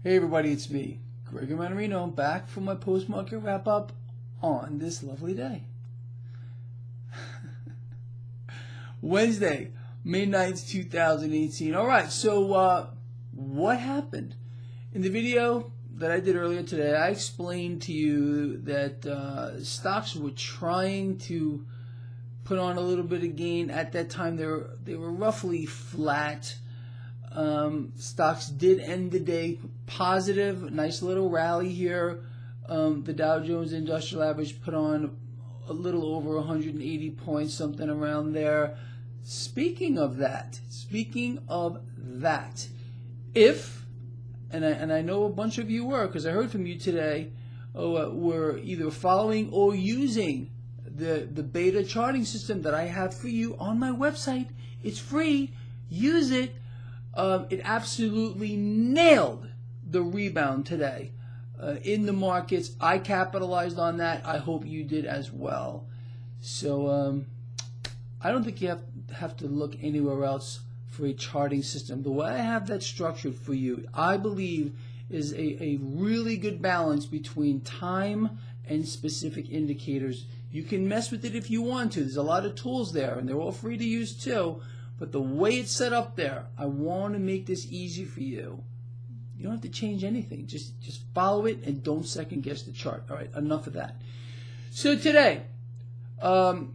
Hey everybody, it's me, Gregory Mannarino, back for my post-market wrap-up on this lovely day. Wednesday, May 9th, 2018. Alright, so what happened? In the video that I did earlier today, I explained to you that stocks were trying to put on a little bit of gain. At that time, they were roughly flat. Stocks did end the day positive, nice little rally here. The Dow Jones Industrial Average put on a little over 180 points, something around there. Speaking of that, if, and I know a bunch of you were, because I heard from you today, were either following or using the beta charting system that I have for you on my website. It's free. Use it. It absolutely nailed the rebound today in the markets. I capitalized on that. I hope you did as well. So I don't think you have to look anywhere else for a charting system. The way I have that structured for you, I believe, is a really good balance between time and specific indicators. You can mess with it if you want to. There's a lot of tools there, and they're all free to use too. But the way it's set up there, I want to make this easy for you. You don't have to change anything. Just follow it and don't second guess the chart. All right, enough of that. So today,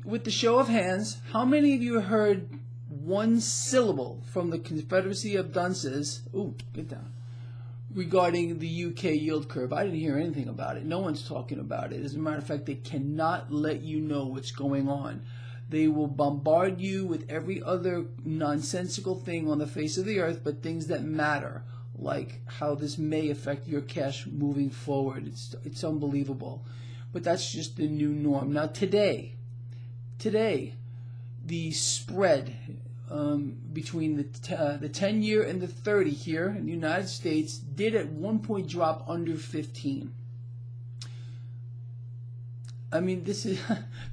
with the show of hands, how many of you heard one syllable from the Confederacy of Dunces? Ooh, get down. Regarding the UK yield curve. I didn't hear anything about it. No one's talking about it. As a matter of fact, they cannot let you know what's going on. They will bombard you with every other nonsensical thing on the face of the earth, but things that matter, like how this may affect your cash moving forward. It's unbelievable. But that's just the new norm. Now today, the spread between the 10-year and the 30 here in the United States did at one point drop under 15. I mean, this is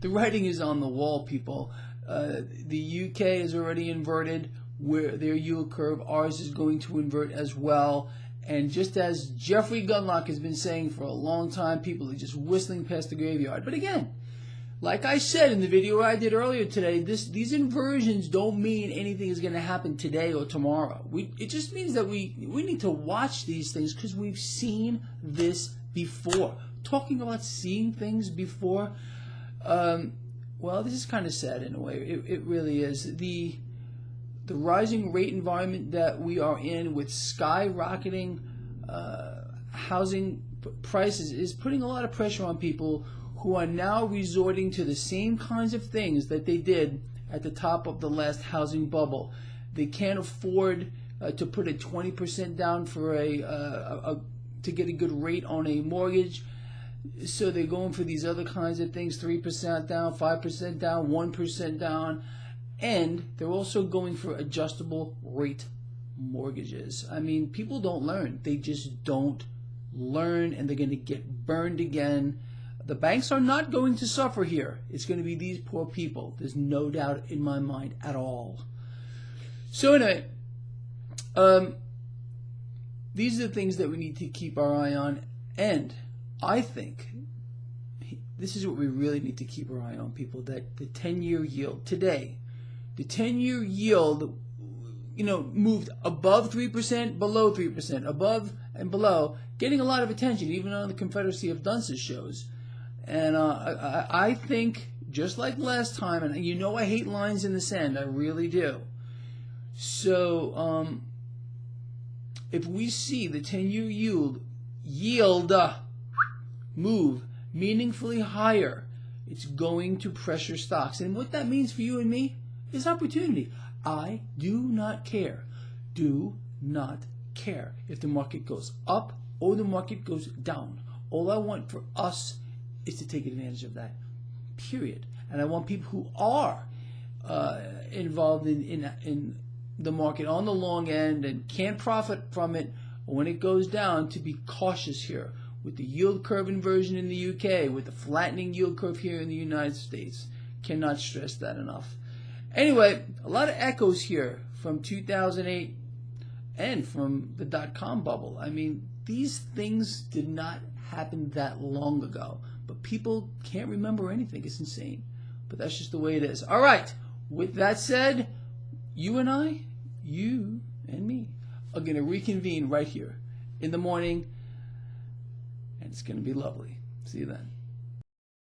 the writing is on the wall, people. The UK is already inverted where their yield curve. Ours is going to invert as well. And just as Jeffrey Gundlach has been saying for a long time, people are just whistling past the graveyard. But again, like I said in the video I did earlier today, these inversions don't mean anything is going to happen today or tomorrow. It just means that we need to watch these things because we've seen this before. Talking about seeing things before, well, this is kind of sad in a way. It really is. The rising rate environment that we are in with skyrocketing housing prices is putting a lot of pressure on people who are now resorting to the same kinds of things that they did at the top of the last housing bubble. They can't afford to put a 20% down for to get a good rate on a mortgage. So they're going for these other kinds of things, 3% down, 5% down, 1% down, and they're also going for adjustable rate mortgages. I mean, people don't learn. They just don't learn, and they're going to get burned again. The banks are not going to suffer here. It's going to be these poor people. There's no doubt in my mind at all. So anyway, these are the things that we need to keep our eye on, and I think this is what we really need to keep our eye on, people, that the 10-year yield today, the 10-year yield, moved above 3%, below 3%, above and below, getting a lot of attention, even on the Confederacy of Dunces shows. And I think, just like last time, and I hate lines in the sand, I really do. So if we see the 10-year yield move meaningfully higher, it's going to pressure stocks. And what that means for you and me is opportunity. I do not care. Do not care if the market goes up or the market goes down. All I want for us is to take advantage of that, period. And I want people who are involved in the market on the long end and can't profit from it when it goes down to be cautious here. With the yield curve inversion in the UK, with the flattening yield curve here in the United States. Cannot stress that enough. Anyway, a lot of echoes here from 2008 and from the dot-com bubble. I mean, these things did not happen that long ago, but people can't remember anything. It's insane, but that's just the way it is. All right, with that said, you and me, are going to reconvene right here in the morning, and it's going to be lovely. See you then.